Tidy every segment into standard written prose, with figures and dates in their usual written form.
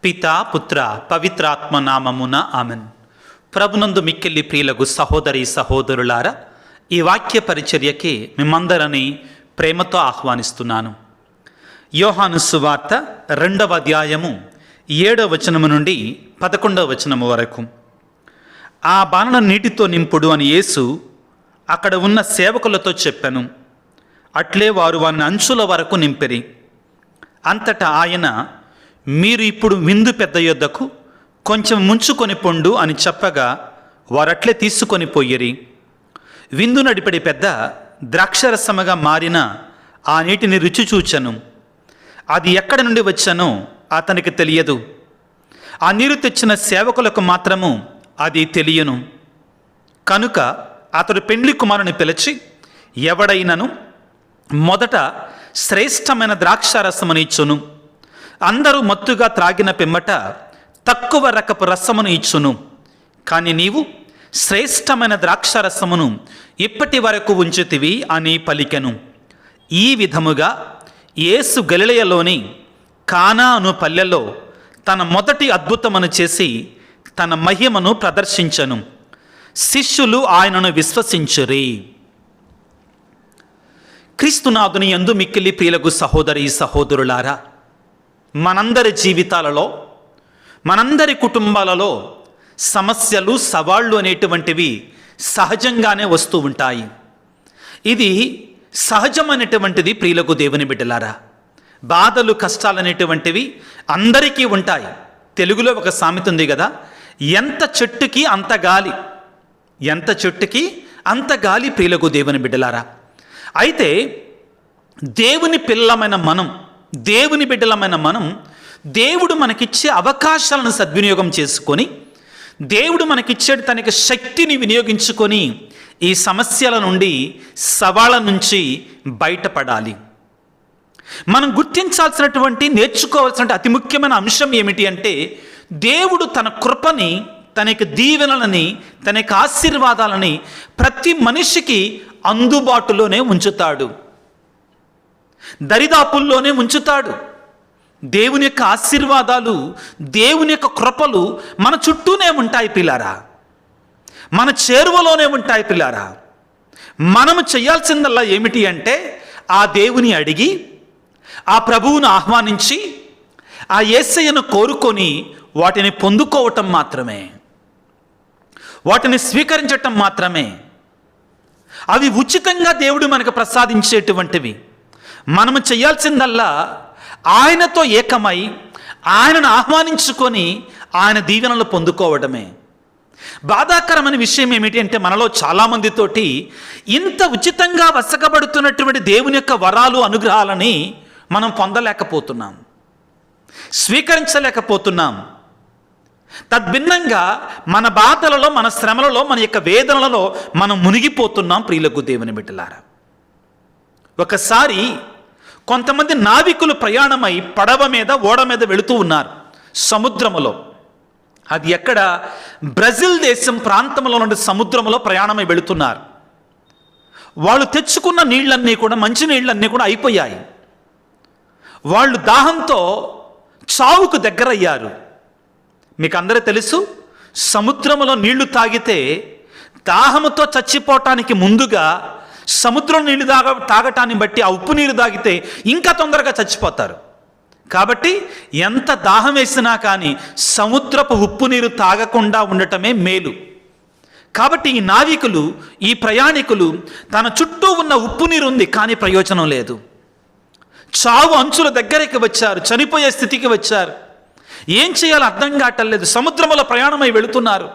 పితా పుత్ర పవిత్రాత్మ నామమున ఆమెన్. ప్రభునందు మిక్కిలి ప్రియులకు సహోదరి సహోదరులారా, ఈ వాక్య పరిచర్యకి మిమ్మందరిని ప్రేమతో ఆహ్వానిస్తున్నాను. యోహాను సువార్త 2వ అధ్యాయము 7వ వచనము నుండి 11వ వచనము వరకు. ఆ బాణను నీటితో నింపుడు అని యేసు అక్కడ ఉన్న సేవకులతో చెప్పెను. అట్లే వారు వారిని అంచుల వరకు నింపిరి. అంతటా ఆయన, మీరు ఇప్పుడు విందు పెద్ద యొద్దకు కొంచెం ముంచుకొని పొండు అని చెప్పగా వారట్లే తీసుకొని పోయిరి. విందు నడిపడి పెద్ద ద్రాక్షరసముగా మారిన ఆ నీటిని రుచి చూచెను. అది ఎక్కడి నుండి వచ్చానో అతనికి తెలియదు. ఆ నీరు తెచ్చిన సేవకులకు మాత్రము అది తెలియను. కనుక అతడు పెండ్లి కుమారుని పిలిచి, ఎవడైనను మొదట శ్రేష్టమైన ద్రాక్షారసమును ఇచ్చును, అందరూ మత్తుగా త్రాగిన పిమ్మట తక్కువ రకపు రసమును ఇచ్చును, కానీ నీవు శ్రేష్టమైన ద్రాక్షారసమును ఇప్పటి వరకు ఉంచితివి అని పలికెను. ఈ విధముగా యేసు గలిలయలోని కానా అను పల్లెలో తన మొదటి అద్భుతమును చేసి తన మహిమను ప్రదర్శించెను. శిష్యులు ఆయనను విశ్వసించిరి. క్రీస్తునాథుని యందు మిక్కిలి ప్రియులకు సహోదరి సహోదరులారా, మనందరి జీవితాలలో, మనందరి కుటుంబాలలో సమస్యలు, సవాళ్ళు అనేటువంటివి సహజంగానే వస్తూ ఉంటాయి. ఇది సహజమైనటువంటిది ప్రియులకు దేవుని బిడ్డలారా. బాధలు, కష్టాలు అనేటువంటివి అందరికీ ఉంటాయి. తెలుగులో ఒక సామెత ఉంది కదా, ఎంత చెట్టుకి అంత గాలి, ఎంత చెట్టుకి అంత గాలి ప్రియులకు దేవుని బిడ్డలారా. అయితే దేవుని పిల్లలమైన మనం, దేవుని బిడ్డలమైన మనం, దేవుడు మనకిచ్చే అవకాశాలను సద్వినియోగం చేసుకొని, దేవుడు మనకిచ్చే తనకి శక్తిని వినియోగించుకొని ఈ సమస్యల నుండి, సవాళ్ళ నుంచి బయటపడాలి. మనం గుర్తించాల్సినటువంటి, నేర్చుకోవాల్సిన అతి ముఖ్యమైన అంశం ఏమిటి అంటే, దేవుడు తన కృపని, తనకి దీవెనలని, తనకి ఆశీర్వాదాలని ప్రతి మనిషికి అందుబాటులోనే ఉంచుతాడు, దరిదాపుల్లోనే ఉంచుతాడు. దేవుని యొక్క ఆశీర్వాదాలు, దేవుని యొక్క కృపలు మన చుట్టూనే ఉంటాయి పిల్లారా, మన చేరువలోనే ఉంటాయి పిల్లారా. మనము చేయాల్సిందల్లా ఏమిటి అంటే, ఆ దేవుని అడిగి, ఆ ప్రభువును ఆహ్వానించి, ఆ యేసయ్యను కోరుకొని వాటిని పొందుకోవటం మాత్రమే, వాటిని స్వీకరించటం మాత్రమే. అవి ఉచితంగా దేవుడు మనకు ప్రసాదించేటువంటివి. మనము చేయాల్సిందల్లా ఆయనతో ఏకమై, ఆయనను ఆహ్వానించుకొని ఆయన దీవెనలు పొందుకోవడమే. బాధాకరమైన విషయం ఏమిటి అంటే, మనలో చాలామందితోటి ఇంత ఉచితంగా వసకబడుతున్నటువంటి దేవుని యొక్క వరాలు, అనుగ్రహాలని మనం పొందలేకపోతున్నాం, స్వీకరించలేకపోతున్నాం. తద్భిన్నంగా మన బాధలలో, మన శ్రమలలో, మన యొక్క వేదనలలో మనం మునిగిపోతున్నాం ప్రియులకు దేవుని బిడ్డలారా. ఒకసారి కొంతమంది నావికులు ప్రయాణమై పడవ మీద, ఓడ మీద వెళుతూ ఉన్నారు సముద్రములో. అది ఎక్కడ? బ్రెజిల్ దేశం ప్రాంతంలో నుండి సముద్రంలో ప్రయాణమై వెళుతున్నారు. వాళ్ళు తెచ్చుకున్న నీళ్ళన్నీ కూడా, మంచి నీళ్ళన్నీ కూడా అయిపోయాయి. వాళ్ళు దాహంతో చావుకు దగ్గరయ్యారు. మీకు అందరూ తెలుసు, సముద్రంలో నీళ్లు తాగితే దాహముతో చచ్చిపోవటానికి ముందుగా సముద్రం నీళ్లు తాగటాన్ని బట్టి ఆ ఉప్పు నీరు తాగితే ఇంకా తొందరగా చచ్చిపోతారు. కాబట్టి ఎంత దాహం వేసినా కానీ సముద్రపు ఉప్పు నీరు తాగకుండా ఉండటమే మేలు. కాబట్టి ఈ నావికులు, ఈ ప్రయాణికులు, తన చుట్టూ ఉన్న ఉప్పు నీరు ఉంది కానీ ప్రయోజనం లేదు. చావు అంచుల దగ్గరికి వచ్చారు, చనిపోయే స్థితికి వచ్చారు. ఏం చేయాలో అర్థం కావట్లేదు. సముద్రంలో ప్రయాణమై వెళుతున్నారు.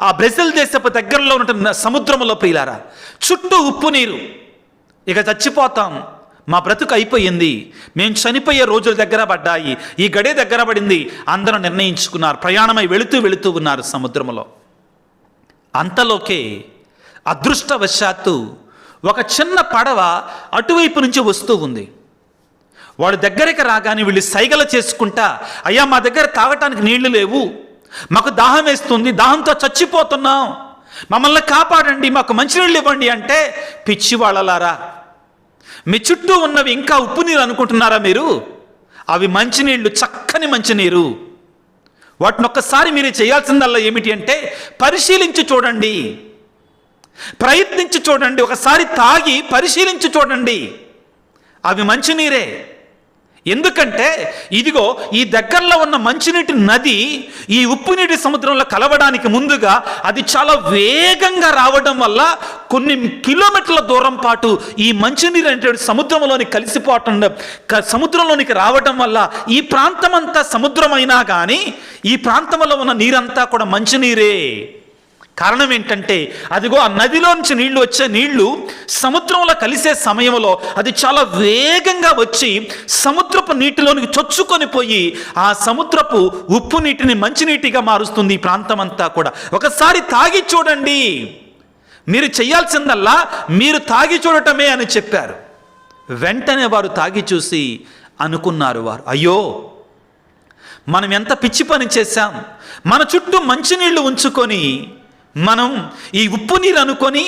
ఆ బ్రెజిల్ దేశపు దగ్గరలో ఉన్న సముద్రంలో ప్రియులారా, చుట్టూ ఉప్పు నీరు. ఇక చచ్చిపోతాం, మా బ్రతుకు అయిపోయింది, మేము చనిపోయే రోజుల దగ్గర పడ్డాయి, ఈ గడే దగ్గర పడింది, అందరూ నిర్ణయించుకున్నారు. ప్రయాణమై వెళుతూ ఉన్నారు సముద్రంలో. అంతలోకే అదృష్టవశాత్తు ఒక చిన్న పడవ అటువైపు నుంచి వస్తూ ఉంది. వాడు దగ్గరికి రాగానే వీళ్ళు సైగలు చేసుకుంటా, అయ్యా మా దగ్గర తాగటానికి నీళ్లు లేవు, మాకు దాహం వేస్తుంది, దాహంతో చచ్చిపోతున్నాం, మమ్మల్ని కాపాడండి, మాకు మంచినీళ్ళు ఇవ్వండి అంటే, పిచ్చివాళ్ళలారా, మీ చుట్టూ ఉన్నవి ఇంకా ఉప్పు నీరు అనుకుంటున్నారా మీరు? అవి మంచినీళ్ళు, చక్కని మంచినీరు. వాటిని ఒక్కసారి మీరు చేయాల్సిందల్లా ఏమిటి అంటే పరిశీలించి చూడండి, ప్రయత్నించి చూడండి, ఒకసారి తాగి పరిశీలించి చూడండి. అవి మంచినీరే. ఎందుకంటే ఇదిగో ఈ దగ్గరలో ఉన్న మంచినీటి నది ఈ ఉప్పు నీటి సముద్రంలో కలవడానికి ముందుగా అది చాలా వేగంగా రావడం వల్ల కొన్ని కిలోమీటర్ల దూరం పాటు ఈ మంచినీరు అంటే సముద్రంలోనికి కలిసిపోవటం, సముద్రంలోనికి రావడం వల్ల ఈ ప్రాంతం అంతా సముద్రమైనా కానీ ఈ ప్రాంతంలో ఉన్న నీరంతా కూడా మంచినీరే. కారణం ఏంటంటే అదిగో ఆ నదిలో నుంచి నీళ్లు వచ్చే నీళ్లు సముద్రంలో కలిసే సమయంలో అది చాలా వేగంగా వచ్చి సముద్రపు నీటిలోనికి చొచ్చుకొని పోయి ఆ సముద్రపు ఉప్పు నీటిని మంచినీటిగా మారుస్తుంది ఈ ప్రాంతం అంతా కూడా. ఒకసారి తాగి చూడండి, మీరు చేయాల్సిందల్లా మీరు తాగి చూడటమే అని చెప్పారు. వెంటనే వారు తాగి చూసి అనుకున్నారు వారు, అయ్యో మనం ఎంత పిచ్చి పని చేశాం, మన చుట్టూ మంచినీళ్లు ఉంచుకొని మనం ఈ ఉప్పు నీరు అనుకొని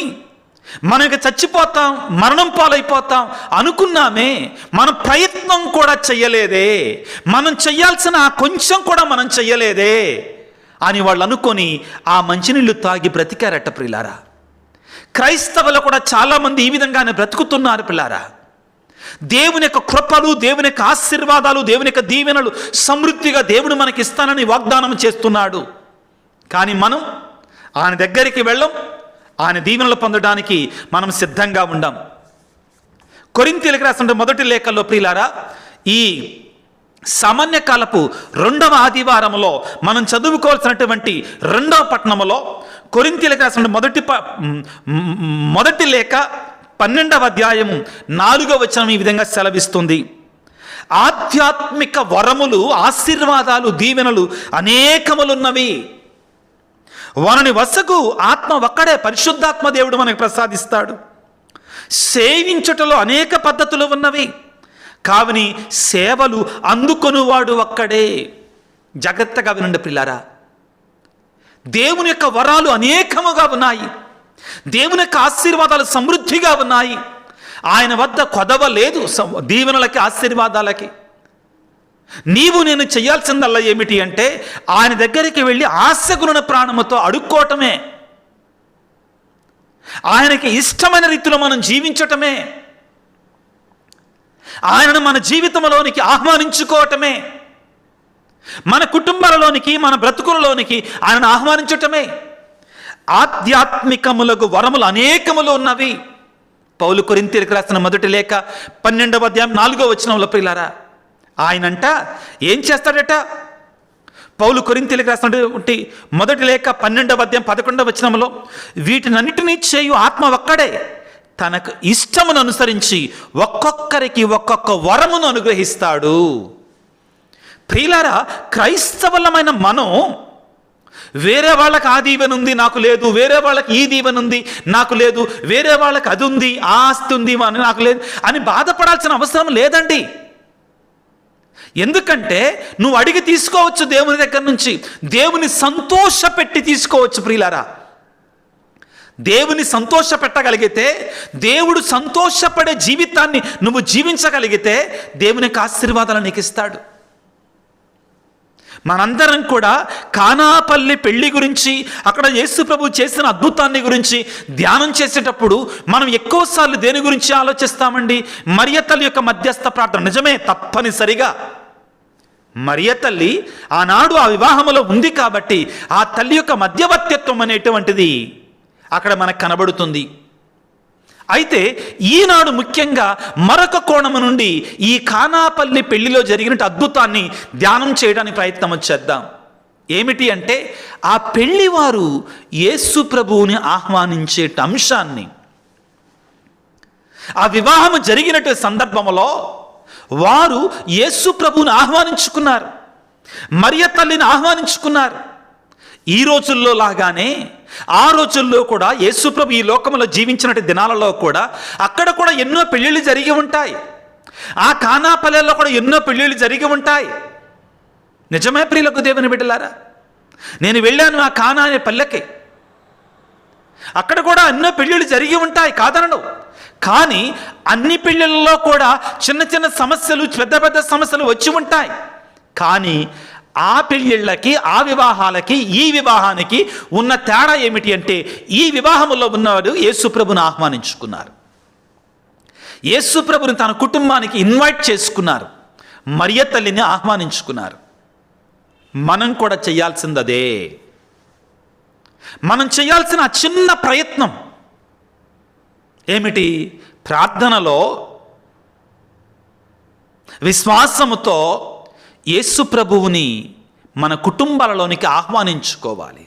మనకి చచ్చిపోతాం, మరణం పాలైపోతాం అనుకున్నామే, మన ప్రయత్నం కూడా చెయ్యలేదే, మనం చెయ్యాల్సిన కొంచెం కూడా మనం చెయ్యలేదే అని వాళ్ళు అనుకొని ఆ మంచినీళ్ళు తాగి బ్రతికారట ప్రియులారా. క్రైస్తవులు కూడా చాలామంది ఈ విధంగానే బ్రతుకుతున్నారు పిల్లారా. దేవుని యొక్క కృపలు, దేవుని యొక్క ఆశీర్వాదాలు, దేవుని యొక్క దీవెనలు సమృద్ధిగా దేవుడు మనకి ఇస్తానని వాగ్దానం చేస్తున్నాడు. కానీ మనం ఆయన దగ్గరికి వెళ్ళం, ఆయన దీవెనలు పొందడానికి మనం సిద్ధంగా ఉండం. కొరింథీయులకు రాసిన మొదటి లేఖలో ప్రియులారా, ఈ సామాన్య కాలపు 2వ ఆదివారంలో మనం చదువుకోవాల్సినటువంటి 2వ పట్టణంలో కొరింథీయులకు రాసిన మొదటి లేఖ 12వ అధ్యాయము 4వ వచనం ఈ విధంగా సెలవిస్తుంది. ఆధ్యాత్మిక వరములు, ఆశీర్వాదాలు, దీవెనలు అనేకములున్నవి. వారిని వసకు ఆత్మ ఒక్కడే, పరిశుద్ధాత్మ దేవుడు మనకు ప్రసాదిస్తాడు. సేవించుటలో అనేక పద్ధతులు ఉన్నవి, కావని సేవలు అందుకొనువాడు ఒక్కడే. జాగ్రత్తగా వినండి పిల్లారా, దేవుని యొక్క వరాలు అనేకముగా ఉన్నాయి, దేవుని యొక్క ఆశీర్వాదాలు సమృద్ధిగా ఉన్నాయి. ఆయన వద్ద కొదవ లేదు దీవెనలకి, ఆశీర్వాదాలకి. నీవు నేను చేయాల్సిందల్లా ఏమిటి అంటే ఆయన దగ్గరికి వెళ్ళి ఆశగుణ ప్రాణముతో అడుక్కోవటమే, ఆయనకి ఇష్టమైన రీతిలో మనం జీవించటమే, ఆయనను మన జీవితంలోనికి ఆహ్వానించుకోవటమే, మన కుటుంబాలలోనికి, మన బ్రతుకులలోనికి ఆయనను ఆహ్వానించటమే. ఆధ్యాత్మికములకు వరములు అనేకములు ఉన్నవి. పౌలు కొరింథీయులకు రాసిన మొదటి లేఖ 12వ అధ్యాయం 4వ వచనంలో ప్రియులారా, ఆయనంట ఏం చేస్తాడట? పౌలు కొరింథీయులకు రాసినటువంటి మొదటి లేఖ 12వ అధ్యాయం 11వ వచనంలో, వీటినన్నిటినీ చేయు ఆత్మ ఒక్కడే, తనకు ఇష్టమును అనుసరించి ఒక్కొక్కరికి ఒక్కొక్క వరమును అనుగ్రహిస్తాడు. ప్రియులారా, క్రైస్తవులమైన మనం వేరే వాళ్ళకి ఆ దీవెన ఉంది నాకు లేదు, వేరే వాళ్ళకి ఈ దీవెన ఉంది నాకు లేదు, వేరే వాళ్ళకి అది ఉంది, ఆ ఆస్తి ఉంది నాకు లేదు అని బాధపడాల్సిన అవసరం లేదండి. ఎందుకంటే నువ్వు అడిగి తీసుకోవచ్చు దేవుని దగ్గర నుంచి, దేవుని సంతోషపెట్టి తీసుకోవచ్చు. ప్రియులారా, దేవుని సంతోష పెట్టగలిగితే, దేవుడు సంతోషపడే జీవితాన్ని నువ్వు జీవించగలిగితే దేవుని యొక్క ఆశీర్వాదాలు నీకు ఇస్తాడు. మనందరం కూడా కానాపల్లి పెళ్లి గురించి, అక్కడ యేసు ప్రభు చేసిన అద్భుతాన్ని గురించి ధ్యానం చేసేటప్పుడు మనం ఎక్కువసార్లు దేని గురించి ఆలోచిస్తామండి? మరియ తల్లి యొక్క మధ్యస్థ ప్రార్థన. నిజమే, తప్పనిసరిగా మరియ తల్లి ఆనాడు ఆ వివాహంలో ఉంది కాబట్టి ఆ తల్లి యొక్క మధ్యవర్తిత్వం అనేటువంటిది అక్కడ మనకు కనబడుతుంది. అయితే ఈనాడు ముఖ్యంగా మరొక కోణము నుండి ఈ కానాపల్లి పెళ్లిలో జరిగిన అద్భుతాన్ని ధ్యానం చేయడానికి ప్రయత్నం చేద్దాం. ఏమిటి అంటే ఆ పెళ్లివారు యేసు ప్రభువుని ఆహ్వానించే అంశాన్ని, ఆ వివాహం జరిగినట్టు సందర్భంలో వారు యేసు ప్రభువుని ఆహ్వానించుకున్నారు, మరియ తల్లిని ఆహ్వానించుకున్నారు. ఈ రోజుల్లో లాగానే ఆ రోజుల్లో కూడా యేసు ప్రభు ఈ లోకంలో జీవించినట్టు దినాలలో కూడా అక్కడ కూడా ఎన్నో పెళ్ళిళ్ళు జరిగి ఉంటాయి. ఆ కానాపల్లెల్లో కూడా ఎన్నో పెళ్ళిళ్ళు జరిగి ఉంటాయి. నిజమే ప్రియులకు దేవుని బిడ్డలారా, నేను వెళ్ళాను ఆ కానా అనే పల్లెకి, అక్కడ కూడా ఎన్నో పెళ్ళిళ్ళు జరిగి ఉంటాయి, కాదనడు. కానీ అన్ని పెళ్ళిళ్ళలో కూడా చిన్న చిన్న సమస్యలు, పెద్ద పెద్ద సమస్యలు వచ్చి ఉంటాయి. కానీ ఆ పెళ్ళిళ్ళకి, ఆ వివాహాలకి, ఈ వివాహానికి ఉన్న తేడా ఏమిటి అంటే, ఈ వివాహంలో ఉన్నవాడు యేసుప్రభుని ఆహ్వానించుకున్నారు, యేసుప్రభుని తన కుటుంబానికి ఇన్వైట్ చేసుకున్నారు, మరియ తల్లిని ఆహ్వానించుకున్నారు. మనం కూడా చేయాల్సింది అదే. మనం చేయాల్సిన చిన్న ప్రయత్నం ఏమిటి? ప్రార్థనలో విశ్వాసముతో యేసు ప్రభువుని మన కుటుంబాలలోనికి ఆహ్వానించుకోవాలి.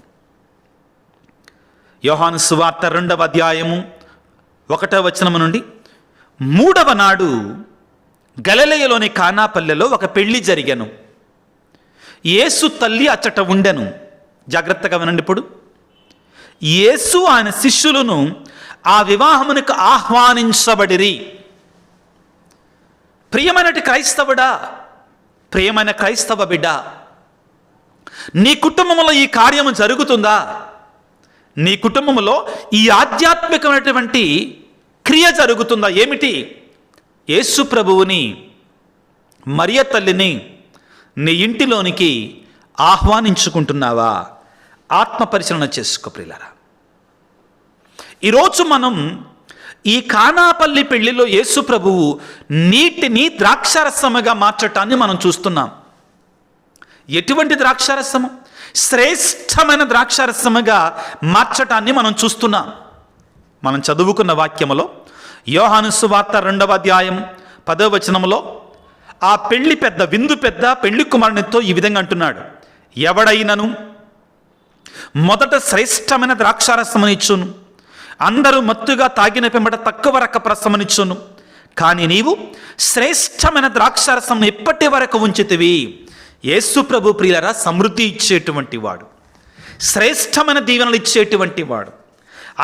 యోహాను సువార్త 2వ అధ్యాయము 1వ వచనము నుండి 3వ నాడు గలిలయలోని కానాపల్లెలో ఒక పెళ్లి జరిగెను. యేసు తల్లి అచ్చట ఉండెను. జాగ్రత్తగా వినండి. ఇప్పుడు యేసు ఆయన శిష్యులను ఆ వివాహమునకు ఆహ్వానించబడిరి. ప్రియమైనటి క్రైస్తవుడా, ప్రియమైన క్రైస్తవ బిడ్డ, నీ కుటుంబంలో ఈ కార్యము జరుగుతుందా? నీ కుటుంబంలో ఈ ఆధ్యాత్మికమైనటువంటి క్రియ జరుగుతుందా? ఏమిటి? యేసు ప్రభువుని, మరియ తల్లిని నీ ఇంటిలోనికి ఆహ్వానించుకుంటున్నావా? ఆత్మ పరిశీలన చేసుకో ప్రియులారా. ఈరోజు మనం ఈ కానాపల్లి పెళ్లిలో యేసు ప్రభువు నీటిని ద్రాక్షారసముగా మార్చటాన్ని మనం చూస్తున్నాం. ఎటువంటి ద్రాక్షారసము? శ్రేష్టమైన ద్రాక్షారసముగా మార్చటాన్ని మనం చూస్తున్నాం. మనం చదువుకున్న వాక్యములో యోహాను సువార్త 2వ అధ్యాయం 10వ వచనములో ఆ పెళ్లి పెద్ద, విందు పెద్ద పెళ్లి కుమారునితో ఈ విధంగా అంటున్నాడు, ఎవడైనను మొదట శ్రేష్టమైన ద్రాక్షారసమునిచ్చును, అందరూ మత్తుగా తాగిన పిమ్మట తక్కువ రకరసమునిచ్చును, కానీ నీవు శ్రేష్టమైన ద్రాక్షారసమును ఎప్పటి వరకు ఉంచితివి? యేసు ప్రభు ప్రియులరా సమృద్ధి ఇచ్చేటువంటి వాడు, శ్రేష్టమైన దీవెనలు ఇచ్చేటువంటి వాడు,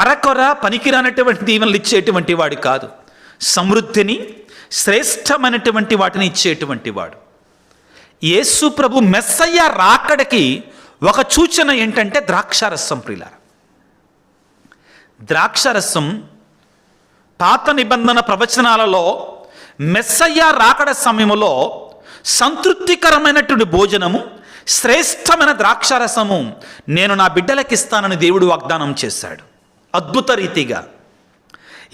అరకొర పనికిరానటువంటి దీవెనలు ఇచ్చేటువంటి వాడు కాదు, సమృద్ధిని, శ్రేష్టమైనటువంటి వాటిని ఇచ్చేటువంటి వాడు. యేసు ప్రభు మెస్సయ్య రాకడకి ఒక సూచన ఏంటంటే ద్రాక్షారసం ప్రియులారా. ద్రాక్షారసం పాత నిబంధన ప్రవచనాలలో మెస్సయ్య రాకడ సమయంలో సంతృప్తికరమైనటువంటి భోజనము, శ్రేష్టమైన ద్రాక్షారసము నేను నా బిడ్డలకు ఇస్తానని దేవుడు వాగ్దానం చేశాడు అద్భుత రీతిగా.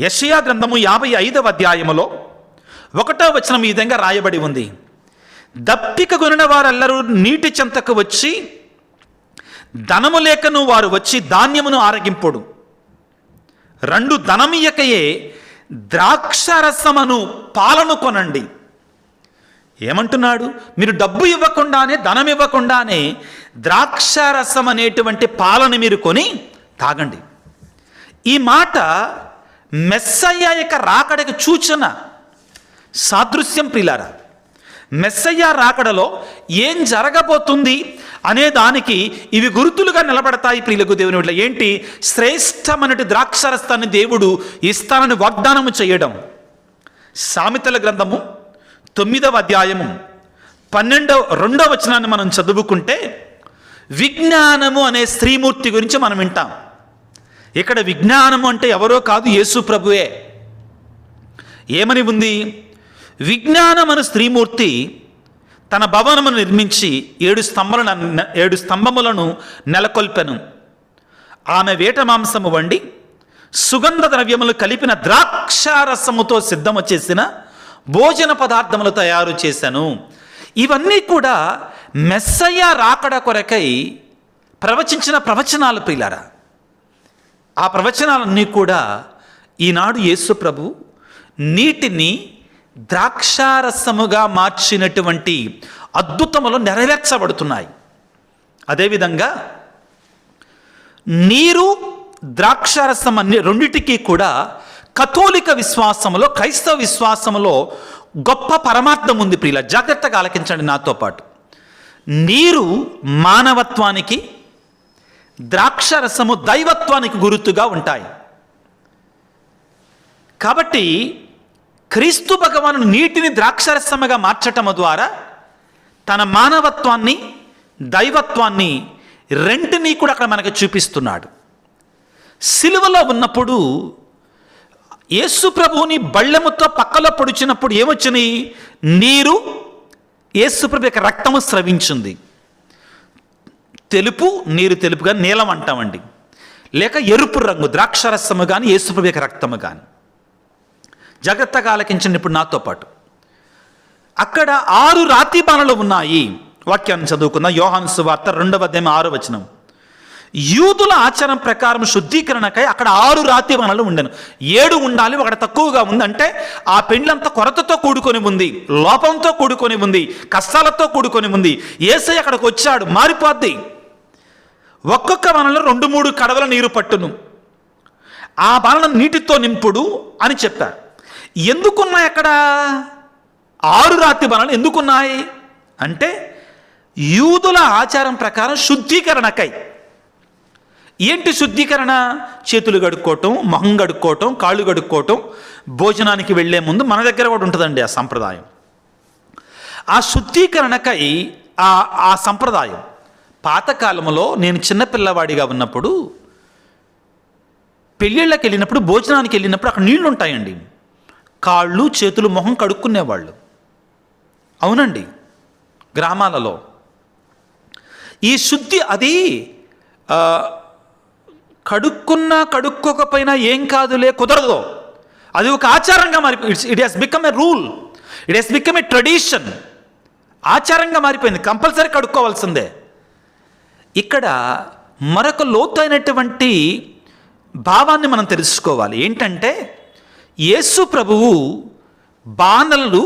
యెషయా గ్రంథము 55వ అధ్యాయములో 1వ వచనం ఈ విధంగా రాయబడి ఉంది, దప్పిక కొనిన వారెల్లరూ నీటి చెంతకు వచ్చి, ధనము లేకను వారు వచ్చి ధాన్యమును ఆరగింపుడు, రెండు ధనమియకయే ద్రాక్షారసమును పాలను కొనండి. ఏమంటున్నాడు? మీరు డబ్బు ఇవ్వకుండానే, ధనం ఇవ్వకుండానే ద్రాక్షారసం అనేటువంటి పాలను మీరు కొని తాగండి. ఈ మాట మెస్సయ్య యొక్క రాకడకు సూచన, సాదృశ్యం ప్రియులారా. మెస్సయ్య రాకడలో ఏం జరగబోతుంది అనే దానికి ఇవి గుర్తులుగా నిలబడతాయి ప్రియులకు దేవుని బిడ్డలారా. ఏంటి? శ్రేష్టమైనటి ద్రాక్షారసాన్ని దేవుడు ఇస్తానని వాగ్దానము చేయడం. సామెతల గ్రంథము 9వ అధ్యాయము 2వ వచనాన్ని మనం చదువుకుంటే విజ్ఞానము అనే స్త్రీమూర్తి గురించి మనం వింటాం. ఇక్కడ విజ్ఞానము అంటే ఎవరో కాదు, యేసు ప్రభువే. ఏమని ఉంది? విజ్ఞానమను స్త్రీమూర్తి తన భవనమును నిర్మించి 7 స్తంభములను నెలకొల్పెను. ఆమె వేట మాంసము వండి సుగంధ ద్రవ్యములు కలిపిన ద్రాక్షారసముతో సిద్ధము చేసిన భోజన పదార్థములు తయారు చేశాను. ఇవన్నీ కూడా మెస్సయ్య రాకడ కొరకై ప్రవచించిన ప్రవచనాలు ప్రియులారా. ఆ ప్రవచనాలన్నీ కూడా ఈనాడు యేసు ప్రభు నీటిని ద్రాక్షారసముగా మార్చినటువంటి అద్భుతములు నెరవేర్చబడుతున్నాయి. అదేవిధంగా నీరు, ద్రాక్షారసం అన్ని రెండిటికీ కూడా కథోలిక విశ్వాసములో, క్రైస్తవ విశ్వాసములో గొప్ప పరమార్థం ఉంది ప్రియుల. జాగ్రత్తగా ఆలకించండి నాతో పాటు. నీరు మానవత్వానికి, ద్రాక్షారసము దైవత్వానికి గుర్తుగా ఉంటాయి. కాబట్టి క్రీస్తు భగవానుడు నీటిని ద్రాక్షారసముగా మార్చటము ద్వారా తన మానవత్వాన్ని, దైవత్వాన్ని రెంటినీ కూడా అక్కడ మనకు చూపిస్తున్నాడు. సిలువలో ఉన్నప్పుడు యేసు ప్రభువుని బళ్ళెముతో పక్కలో పొడిచినప్పుడు ఏమొచ్చినాయి? నీరు, యేసు ప్రభు యొక్క రక్తము స్రవించింది. తెలుపు, నీరు తెలుపుగా నీలం అంటామండి, లేక ఎరుపు రంగు ద్రాక్షరసము కానీ యేసుప్రభు యొక్క రక్తము కానీ. జాగ్రత్తగా ఆలకించండి ఇప్పుడు నాతో పాటు. అక్కడ 6 రాతి బాణలు ఉన్నాయి. వాక్యాన్ని చదువుకుందాం. యోహాను సువార్త 2వ అధ్యాయం 6వ వచనం. యూదుల ఆచారం ప్రకారం శుద్ధీకరణకై అక్కడ 6 రాతి బాణలు ఉండెను. 7 ఉండాలి, ఒకటి తక్కువగా ఉంది. అంటే ఆ పెండ్లంతా కొరతతో కూడుకొని ఉంది, లోపంతో కూడుకొని ఉంది, కష్టాలతో కూడుకొని ఉంది. యేసయ్య అక్కడికి వచ్చాడు, మారిపోద్ది. ఒక్కొక్క బాణలో 2-3 కడవల నీరు పట్టును, ఆ బాణలను నీటితో నింపుడు అని చెప్పారు. ఎందుకున్నాయి అక్కడ 6 రాతి బాణలు? ఎందుకున్నాయి అంటే యూదుల ఆచారం ప్రకారం శుద్ధీకరణకై. ఏంటి శుద్ధీకరణ? చేతులు కడుక్కోవటం, మొహం కడుక్కోవటం, కాళ్ళు కడుక్కోవటం. భోజనానికి వెళ్ళే ముందు మన దగ్గర కూడా ఉంటుందండి ఆ సంప్రదాయం. ఆ శుద్ధీకరణకై ఆ సంప్రదాయం. పాతకాలంలో నేను చిన్నపిల్లవాడిగా ఉన్నప్పుడు పెళ్ళిళ్ళకి వెళ్ళినప్పుడు, భోజనానికి వెళ్ళినప్పుడు అక్కడ నీళ్లు ఉంటాయండి. కాళ్ళు, చేతులు, మొహం కడుక్కునేవాళ్ళు. అవునండి, గ్రామాలలో ఈ శుద్ధి అది కడుక్కోకపోయినా ఏం కాదులే, కుదరదు. అది ఒక ఆచారంగా it has become a rule, it has become a tradition. ఆచారంగా మారిపోయింది, కంపల్సరీ కడుక్కోవాల్సిందే. ఇక్కడ మరొక లోతైనటువంటి భావాన్ని మనం తెలుసుకోవాలి. ఏంటంటే యేసు ప్రభువు బాణలు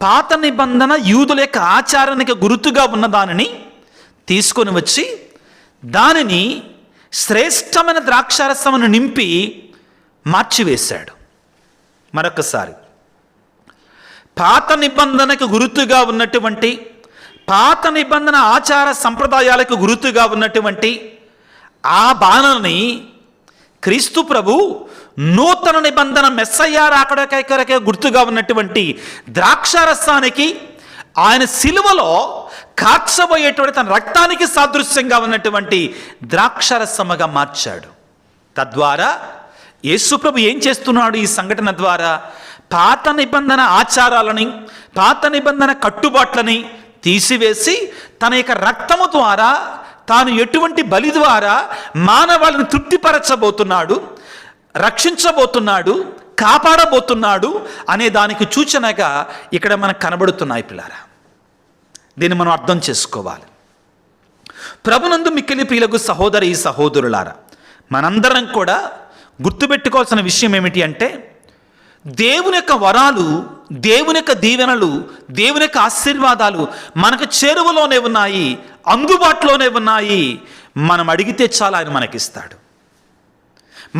పాత నిబంధన యూదుల యొక్క ఆచారానికి గుర్తుగా ఉన్న దానిని తీసుకొని వచ్చి దానిని శ్రేష్టమైన ద్రాక్షారసమును నింపి మార్చివేశాడు. మరొకసారి, పాత నిబంధనకు గుర్తుగా ఉన్నటువంటి, పాత నిబంధన ఆచార సంప్రదాయాలకు గుర్తుగా ఉన్నటువంటి ఆ బాణల్ని క్రీస్తు ప్రభు నూతన నిబంధన మెస్సయ్య రాకడకే గుర్తుగా ఉన్నటువంటి ద్రాక్షారసానికి, ఆయన సిలువలో కార్చబోయేటువంటి తన రక్తానికి సాదృశ్యంగా ఉన్నటువంటి ద్రాక్షారసముగా మార్చాడు. తద్వారా యేసుప్రభు ఏం చేస్తున్నాడు? ఈ సంఘటన ద్వారా పాత నిబంధన ఆచారాలని, పాత నిబంధన కట్టుబాట్లని తీసివేసి తన యొక్క రక్తము ద్వారా, తాను ఎటువంటి బలి ద్వారా మానవాళిని తృప్తిపరచబోతున్నాడు, రక్షించబోతున్నాడు, కాపాడబోతున్నాడు అనే దానికి సూచనగా ఇక్కడ మనకు కనబడుతున్నాయి పిల్లారా. దీన్ని మనం అర్థం చేసుకోవాలి. ప్రభునందు మిక్కిలి ప్రియులకు సహోదరి సహోదరులారా, మనందరం కూడా గుర్తుపెట్టుకోవాల్సిన విషయం ఏమిటి అంటే దేవుని యొక్క వరాలు, దేవుని యొక్క దీవెనలు, దేవుని యొక్క ఆశీర్వాదాలు మనకు చేరువలోనే ఉన్నాయి, అందుబాటులోనే ఉన్నాయి. మనం అడిగితే చాలా ఆయన మనకిస్తాడు.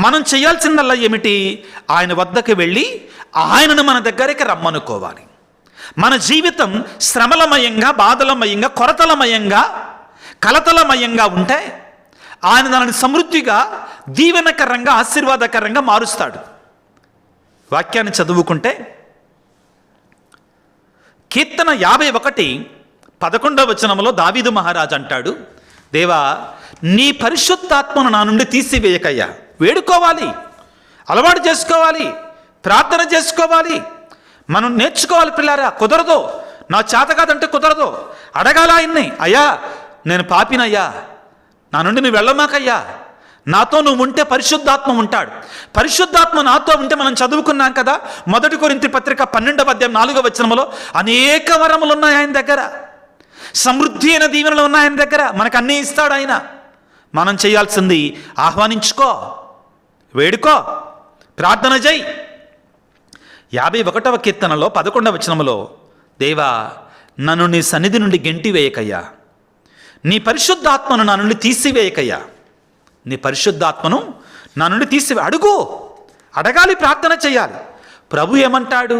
మనం చేయాల్సిందల్లా ఏమిటి? ఆయన వద్దకు వెళ్ళి ఆయనను మన దగ్గరికి రమ్మనుకోవాలి. మన జీవితం శ్రమలమయంగా, బాధలమయంగా, కొరతలమయంగా, కలతలమయంగా ఉంటే ఆయన దానిని సమృద్ధిగా, దీవెనకరంగా, ఆశీర్వాదకరంగా మారుస్తాడు. వాక్యాన్ని చదువుకుంటే కీర్తన 51:11 వచనంలో దావీదు మహారాజు అంటాడు, దేవా నీ పరిశుద్ధాత్మను నా నుండి తీసివేయకయ్యా. వేడుకోవాలి, అలవాటు చేసుకోవాలి, ప్రార్థన చేసుకోవాలి, మనం నేర్చుకోవాలి పిల్లారా. కుదరదు, నా చేత కాదంటే కుదరదు. అడగాల ఆయన్ని, అయ్యా నేను పాపినయ్యా, నా నుండి నువ్వు వెళ్ళమాకయ్యా, నాతో నువ్వు ఉంటే పరిశుద్ధాత్మ ఉంటాడు. పరిశుద్ధాత్మ నాతో ఉంటే మనం చదువుకున్నాం కదా 1 కొరింథీ పత్రిక 12వ అధ్యాయం 4వ వచనంలో, అనేక వరములు ఉన్నాయి ఆయన దగ్గర, సమృద్ధి అయిన దీవెనలు ఉన్నాయి ఆయన దగ్గర, మనకు అన్నీ ఇస్తాడు ఆయన. మనం చేయాల్సింది ఆహ్వానించుకో, వేడుకో, ప్రార్థన చేయి. 51వ కీర్తనలో 11వ వచనంలో, దేవా నన్ను నీ సన్నిధి నుండి గెంటివేయకయ్యా, నీ పరిశుద్ధాత్మను నా నుండి తీసివేయకయ్యా. నీ పరిశుద్ధాత్మను నా నుండి అడుగు, అడగాలి, ప్రార్థన చేయాలి. ప్రభు ఏమంటాడు?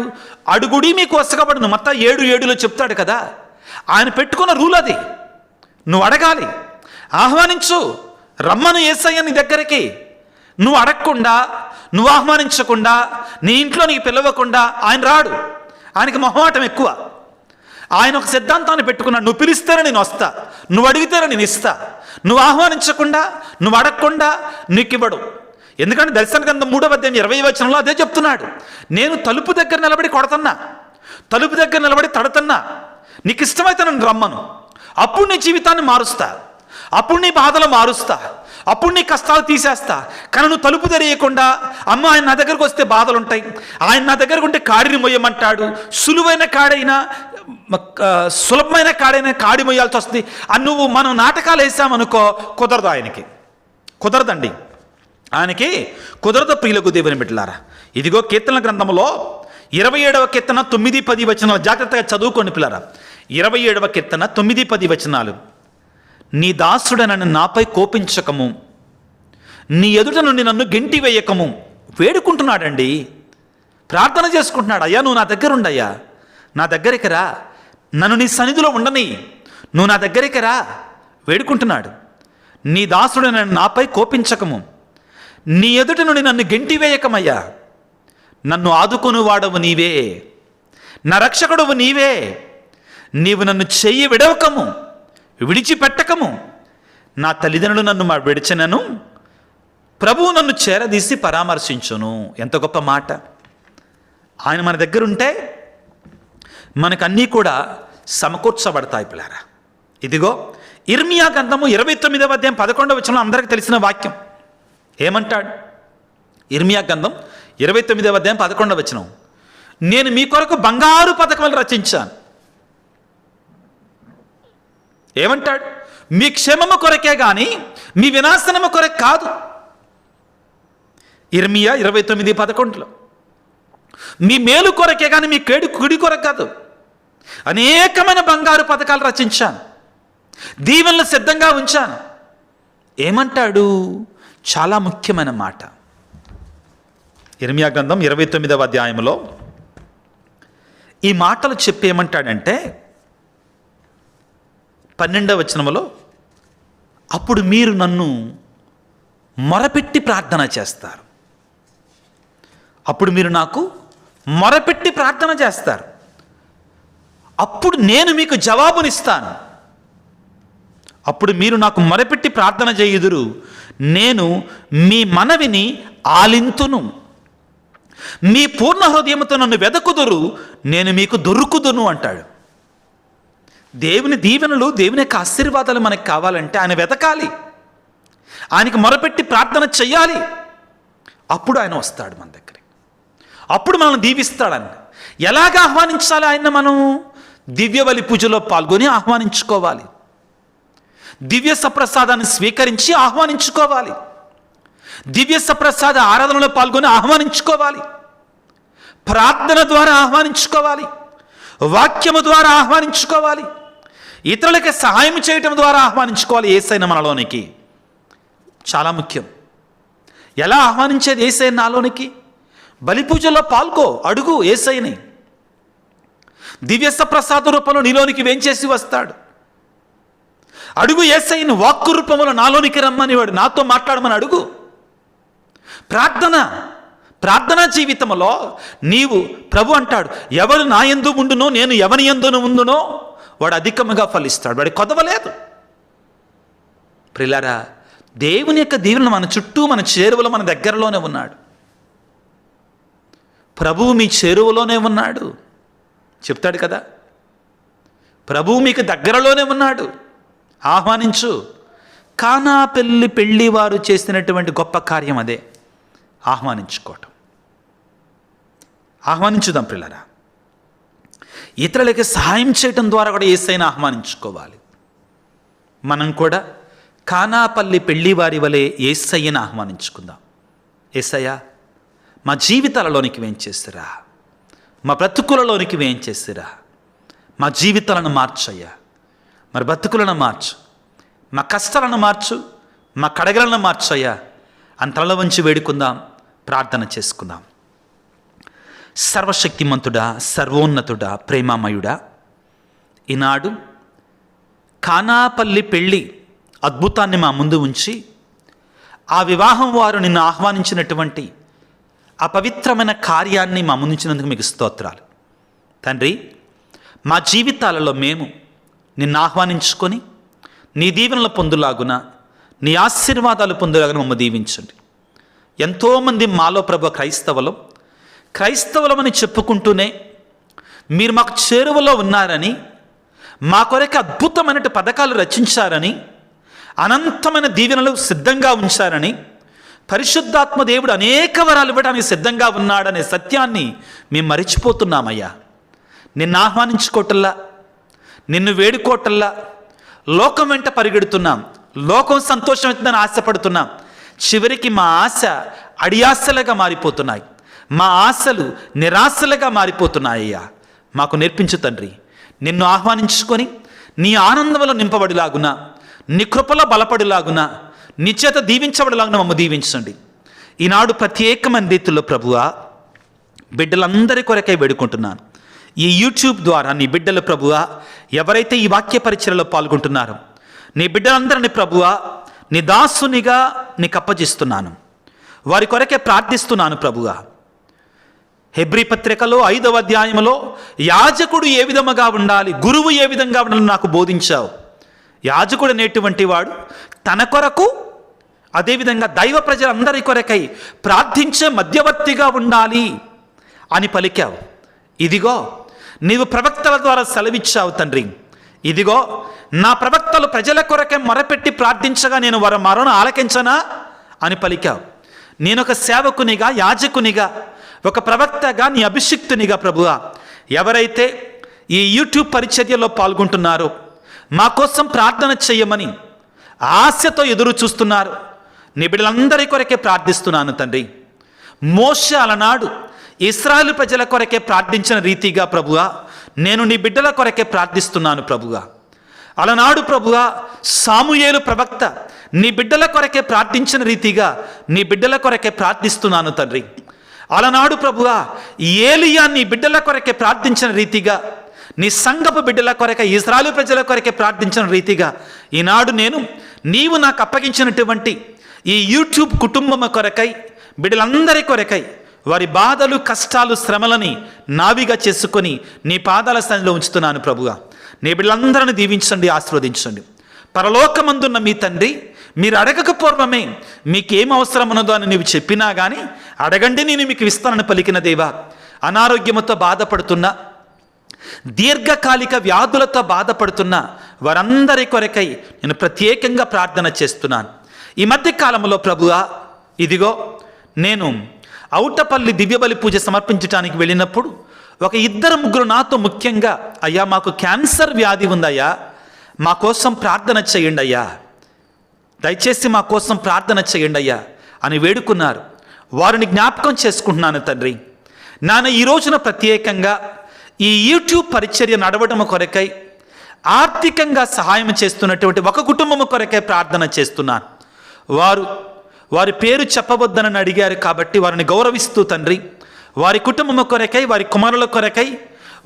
అడుగుడి మీకు వసగబడును, మత్తయి 7:7లో చెప్తాడు కదా. ఆయన పెట్టుకున్న రూల్ అది. నువ్వు అడగాలి, ఆహ్వానించు, రమ్మను యేసయ్య నీ దగ్గరికి. నువ్వు అడగకుండా, నువ్వు ఆహ్వానించకుండా, నీ ఇంట్లో నీకు పిలవకుండా ఆయన రాడు. ఆయనకి మొహమాటం ఎక్కువ. ఆయన ఒక సిద్ధాంతాన్ని పెట్టుకున్నాడు, నువ్వు పిలిస్తేనే నేను వస్తా, నువ్వు అడిగితేనే నేను ఇస్తా. నువ్వు ఆహ్వానించకుండా, నువ్వు అడగకుండా నీకు ఇవ్వడు. ఎందుకంటే దర్శన గ్రంథం 3వ అధ్యాయం 20వ వచనంలో అదే చెప్తున్నాడు. నేను తలుపు దగ్గర నిలబడి కొడతన్నా, తలుపు దగ్గర నిలబడి తడుతున్నా, నీకు ఇష్టమైతే నన్ను రమ్మను, అప్పుడు నీ జీవితాన్ని మారుస్తా. అప్పుడు నీ బాధలు మారుస్తా, అప్పుడు నీ కష్టాలు తీసేస్తా. కానీ నువ్వు తలుపు తెరియకుండా, అమ్మ ఆయన నా దగ్గరకు వస్తే బాధలు ఉంటాయి, ఆయన నా దగ్గరకు ఉంటే కాడిని మొయ్యమంటాడు, సులువైన సులభమైన కాడి మొయ్యాల్సి వస్తుంది అని నువ్వు మనం నాటకాలు వేసామనుకో, కుదరదు. కుదరదండి, ఆయనకి కుదరదు. ప్రియులకు దేవుని బిడ్డలారా, ఇదిగో కీర్తన గ్రంథంలో 27వ కీర్తన 9-10 వచనాలు జాగ్రత్తగా చదువుకోండి పిల్లరా. 27వ కీర్తన 9-10 వచనాలు. నీ దాసుడనని నాపై కోపించకము, నీ ఎదుట నుండి నన్ను గెంటి వేయకము. వేడుకుంటున్నాడండి, ప్రార్థన చేసుకుంటున్నాడు. అయ్యా నువ్వు నా దగ్గర ఉండయ్యా, నా దగ్గరికి రా, నన్ను నీ సన్నిధిలో ఉండని, నువ్వు నా దగ్గరికి రా. వేడుకుంటున్నాడు. నీ దాసుడనని నాపై కోపించకము, నీ ఎదుట నుండి నన్ను గెంటి వేయకమయ్యా. నన్ను ఆదుకొని వాడవు నీవే, నా రక్షకుడవు నీవే. నీవు నన్ను చెయ్యి విడవకము, విడిచిపెట్టకము. నా తల్లిదండ్రులు నన్ను విడిచినను, ప్రభువు నన్ను చేరదీసి పరామర్శించును. ఎంత గొప్ప మాట! ఆయన మన దగ్గర ఉంటే మనకన్నీ కూడా సమకూర్చబడతాయి పిల్లారా. ఇదిగో ఇర్మియా గ్రంథము 29వ అధ్యాయం 11వ వచనం అందరికీ తెలిసిన వాక్యం. ఏమంటాడు? ఇర్మియా గ్రంథం 29వ అధ్యాయం 11వ వచనం. నేను మీ కొరకు బంగారు పథకములు రచించాను. ఏమంటాడు? మీ క్షేమము కొరకే కానీ మీ వినాశనము కొరకు కాదు. ఇర్మియా 29:11. మీ మేలు కొరకే కానీ మీ కుడి కొరకు కాదు. అనేకమైన బంగారు పథకాలు రచించాను, దీవెనలు సిద్ధంగా ఉంచాను. ఏమంటాడు? చాలా ముఖ్యమైన మాట. ఇర్మియా గ్రంథం 29వ అధ్యాయంలో ఈ మాటలు చెప్పి ఏమంటాడంటే 12వ వచనంలో, అప్పుడు మీరు నన్ను మొరపెట్టి ప్రార్థన చేస్తారు. అప్పుడు మీరు నాకు మొరపెట్టి ప్రార్థన చేస్తారు, అప్పుడు నేను మీకు జవాబునిస్తాను. అప్పుడు మీరు నాకు మొరపెట్టి ప్రార్థన చేయుదురు, నేను మీ మనవిని ఆలింతును. మీ పూర్ణ హృదయంతో నన్ను వెదకుదురు, నేను మీకు దొరుకుదును అంటాడు. దేవుని దీవెనలు, దేవుని యొక్క ఆశీర్వాదాలు మనకు కావాలంటే ఆయన వెతకాలి, ఆయనకి మొరపెట్టి ప్రార్థన చెయ్యాలి. అప్పుడు ఆయన వస్తాడు మన దగ్గరికి, అప్పుడు మనల్ని దీవిస్తాడని. ఎలాగ ఆహ్వానించాలి ఆయన? మనం దివ్య బలి పూజలో పాల్గొని ఆహ్వానించుకోవాలి, దివ్య సప్రసాదాన్ని స్వీకరించి ఆహ్వానించుకోవాలి, దివ్య సప్రసాద ఆరాధనలో పాల్గొని ఆహ్వానించుకోవాలి, ప్రార్థన ద్వారా ఆహ్వానించుకోవాలి, వాక్యము ద్వారా ఆహ్వానించుకోవాలి, ఇతరులకి సహాయం చేయటం ద్వారా ఆహ్వానించుకోవాలి యేసయ్యను మనలోనికి. చాలా ముఖ్యం. ఎలా ఆహ్వానించేది యేసయ్యను నాలోనికి? బలి పూజలో పాల్గో, అడుగు యేసయ్యని. దివ్య సప్రసాద రూపంలో నీలోనికి వేంచేసి వస్తాడు. అడుగు యేసయ్యను, వాక్కు రూపంలో నాలోనికి రమ్మని, వాడు నాతో మాట్లాడమని అడుగు. ప్రార్థనా జీవితంలో నీవు, ప్రభు అంటాడు, ఎవరు నా యందు ఉండునో నేను ఎవని యందును ఉండునో వాడు అధికముగా ఫలిస్తాడు, వాడి కొదవలేదు. ప్రియులారా, దేవుని యొక్క దీవెన మన చుట్టూ, మన చేరువలో, మన దగ్గరలోనే ఉన్నాడు. ప్రభువు మీ చేరువలోనే ఉన్నాడు చెప్తాడు కదా. ప్రభువు మీకు దగ్గరలోనే ఉన్నాడు, ఆహ్వానించు. కానా పెళ్లి వారు చేసినటువంటి గొప్ప కార్యం అదే, ఆహ్వానించుకోవటం. ఆహ్వానించుదాం ప్రియులారా. ఇతరులకి సహాయం చేయటం ద్వారా కూడా యేసయ్యను ఆహ్వానించుకోవాలి. మనం కూడా కానాపల్లి పెళ్లివారి వలె యేసయ్యను ఆహ్వానించుకుందాం. యేసయ్య, మా జీవితాలలోనికి వేంచేసిరా, మా బ్రతుకులలోనికి వేంచేసిరా, మా జీవితాలను మార్చయ్యా, మరి బ్రతుకులను మార్చు, మా కష్టాలను మార్చు, మా కడగలను మార్చయ్యా అని తలలో వంచి వేడుకుందాం, ప్రార్థన చేసుకుందాం. సర్వశక్తిమంతుడా, సర్వోన్నతుడా, ప్రేమామయుడా, ఈనాడు కానాపల్లి పెళ్ళి అద్భుతాన్ని మా ముందు ఉంచి ఆ వివాహం వారు నిన్ను ఆహ్వానించినటువంటి ఆ పవిత్రమైన కార్యాన్ని మా ముందుంచినందుకు మీకు స్తోత్రాలు తండ్రి. మా జీవితాలలో మేము నిన్ను ఆహ్వానించుకొని నీ దీవెనలు పొందులాగున, నీ ఆశీర్వాదాలు పొందులాగున మమ్మల్ని దీవించండి. ఎంతోమంది మాలో ప్రభు క్రైస్తవులమని చెప్పుకుంటూనే మీరు మాకు చేరువలో ఉన్నారని, మా కొరకు అద్భుతమైన పథకాలు రచించారని, అనంతమైన దీవెనలు సిద్ధంగా ఉంచారని, పరిశుద్ధాత్మ దేవుడు అనేక వరాలు ఇవ్వడానికి సిద్ధంగా ఉన్నాడనే సత్యాన్ని మేము మరిచిపోతున్నామయ్యా. నిన్ను ఆహ్వానించుకోవటల్లా, నిన్ను వేడుకోవటల్లా లోకం వెంట పరిగెడుతున్నాం. లోకం సంతోషం అవుతుందని ఆశపడుతున్నాం. చివరికి మా ఆశ అడియాశలుగా మారిపోతున్నాయి. మా ఆశలు నిరాశలుగా మారిపోతున్నాయ్యా. మాకు నేర్పించు తండ్రి. నిన్ను ఆహ్వానించుకొని నీ ఆనందంలో నింపబడిలాగున, నీ కృపలో బలపడిలాగున, నీ చేత దీవించబడిలాగున మమ్మ దీవించండి. ఈనాడు ప్రత్యేకమైన రీతిలో ప్రభువా బిడ్డలందరి కొరకై వేడుకుంటున్నాను. ఈ యూట్యూబ్ ద్వారా నీ బిడ్డలు ప్రభువా ఎవరైతే ఈ వాక్య పరిచర్యలో పాల్గొంటున్నారో నీ బిడ్డలందరినీ ప్రభువా నీ దాసునిగా నీకు అప్పజిస్తున్నాను. వారి కొరకే ప్రార్థిస్తున్నాను ప్రభువా. హెబ్రీ పత్రికలో 5వ అధ్యాయంలో యాజకుడు ఏ విధముగా ఉండాలి, గురువు ఏ విధంగా ఉండాలి నాకు బోధించావు. యాజకుడు అనేటువంటి వాడు తన కొరకు, అదేవిధంగా దైవ ప్రజలందరి కొరకై ప్రార్థించే మధ్యవర్తిగా ఉండాలి అని పలికావు. ఇదిగో నీవు ప్రవక్తల ద్వారా సెలవిచ్చావు తండ్రి. ఇదిగో నా ప్రవక్తలు ప్రజల కొరకే మొరపెట్టి ప్రార్థించగా నేను వారి మొరను ఆలకించనా అని పలికావు. నేను ఒక సేవకునిగా, యాజకునిగా, ఒక ప్రవక్తగా, నీ అభిషిక్తునిగా ప్రభువా ఎవరైతే ఈ యూట్యూబ్ పరిచర్యలో పాల్గొంటున్నారో మా కోసం ప్రార్థన చేయమని ఆశతో ఎదురు చూస్తున్నారు. నీ బిడ్డలందరి కొరకే ప్రార్థిస్తున్నాను తండ్రి. మోషే అలనాడు ఇశ్రాయేలు ప్రజల కొరకే ప్రార్థించిన రీతిగా ప్రభువా నేను నీ బిడ్డల కొరకే ప్రార్థిస్తున్నాను ప్రభువా. అలనాడు ప్రభువా సాముయేలు ప్రవక్త నీ బిడ్డల కొరకే ప్రార్థించిన రీతిగా నీ బిడ్డల కొరకే ప్రార్థిస్తున్నాను తండ్రి. అలనాడు ప్రభువా ఏలియా నీ బిడ్డల కొరకే ప్రార్థించిన రీతిగా, నీ సంఘపు బిడ్డల కొరకే, ఇశ్రాయేలు ప్రజల కొరకే ప్రార్థించిన రీతిగా ఈనాడు నేను నీవు నాకు అప్పగించినటువంటి ఈ యూట్యూబ్ కుటుంబం కొరకై, బిడ్డలందరి కొరకై వారి బాధలు, కష్టాలు, శ్రమలని నావిగా చేసుకొని నీ పాదాల స్థానంలో ఉంచుతున్నాను ప్రభువా. నీ బిడ్డలందరిని దీవించండి, ఆశీర్వదించండి. పరలోకమందున్న మీ తండ్రి మీరు అడగక పూర్వమే మీకేం అవసరం ఉన్నదో అని నీవు చెప్పినా కానీ అడగండి నేను మీకు ఇస్తానని పలికిన దేవా, అనారోగ్యముతో బాధపడుతున్నా, దీర్ఘకాలిక వ్యాధులతో బాధపడుతున్న వారందరి కొరకై నేను ప్రత్యేకంగా ప్రార్థన చేస్తున్నాను. ఈ మధ్య కాలంలో ప్రభువా ఇదిగో నేను ఔటపల్లి దివ్యబలి పూజ సమర్పించడానికి వెళ్ళినప్పుడు ఒక 2-3 నాతో ముఖ్యంగా అయ్యా మాకు క్యాన్సర్ వ్యాధి ఉందయ్యా, మా కోసం ప్రార్థన చేయండి అయ్యా, దయచేసి మా కోసం ప్రార్థన చేయండి అయ్యా అని వేడుకున్నారు. వారిని జ్ఞాపకం చేసుకుంటున్నాను తండ్రి. నాన్న ఈ రోజున ప్రత్యేకంగా ఈ యూట్యూబ్ పరిచర్య నడవడం కొరకై ఆర్థికంగా సహాయం చేస్తున్నటువంటి ఒక కుటుంబం కొరకై ప్రార్థన చేస్తున్నాను. వారి పేరు చెప్పవద్దనని అడిగారు కాబట్టి వారిని గౌరవిస్తూ తండ్రి వారి కుటుంబం కొరకై, వారి కుమారుల కొరకై,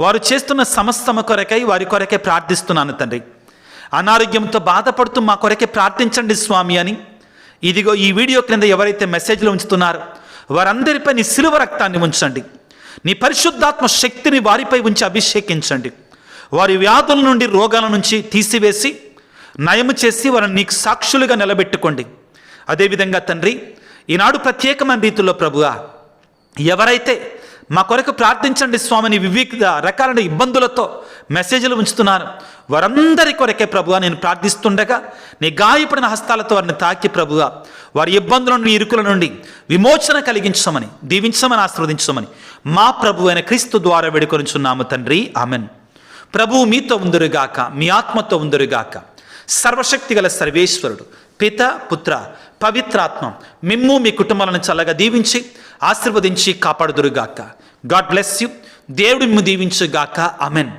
వారు చేస్తున్న సమస్తమ కొరకై వారి కొరకై ప్రార్థిస్తున్నాను తండ్రి. అనారోగ్యంతో బాధపడుతూ మా కొరకే ప్రార్థించండి స్వామి అని ఇదిగో ఈ వీడియో క్రింద ఎవరైతే మెసేజ్లు ఉంచుతున్నారో వారందరిపై నీ శిలువ రక్తాన్ని ఉంచండి. నీ పరిశుద్ధాత్మ శక్తిని వారిపై ఉంచి అభిషేకించండి. వారి వ్యాధుల నుండి, రోగాల నుంచి తీసివేసి నయము చేసి వారిని నీకు సాక్షులుగా నిలబెట్టుకోండి. అదేవిధంగా తండ్రి ఈనాడు ప్రత్యేకమైన రీతిలో ప్రభువా ఎవరైతే మా కొరకు ప్రార్థించండి స్వామిని వివిధ రకాలైన ఇబ్బందులతో మెసేజ్లు ఉంచుతున్నారు వారందరి కొరకే ప్రభువా నేను ప్రార్థిస్తుండగా నీ గాయపడిన హస్తాలతో వారిని తాకి ప్రభువా వారి ఇబ్బందుల నుండి, ఇరుకుల నుండి విమోచన కలిగించమని, దీవించమని, ఆశీర్వదించమని మా ప్రభు అయిన క్రీస్తు ద్వారా వేడుకొనుచున్నాము తండ్రి. ఆమెన్. ప్రభువు మీతో ఉందురుగాక, మీ ఆత్మతో ఉందురుగాక. సర్వశక్తి గల సర్వేశ్వరుడు పిత, పుత్ర, పవిత్రాత్మ మిమ్ము మీ కుటుంబాలను చల్లగా దీవించి ఆశీర్వదించి కాపాడుదురుగాక. God bless you. దేవుడు మిమ్ము దీవించుగాక. ఆమెన్.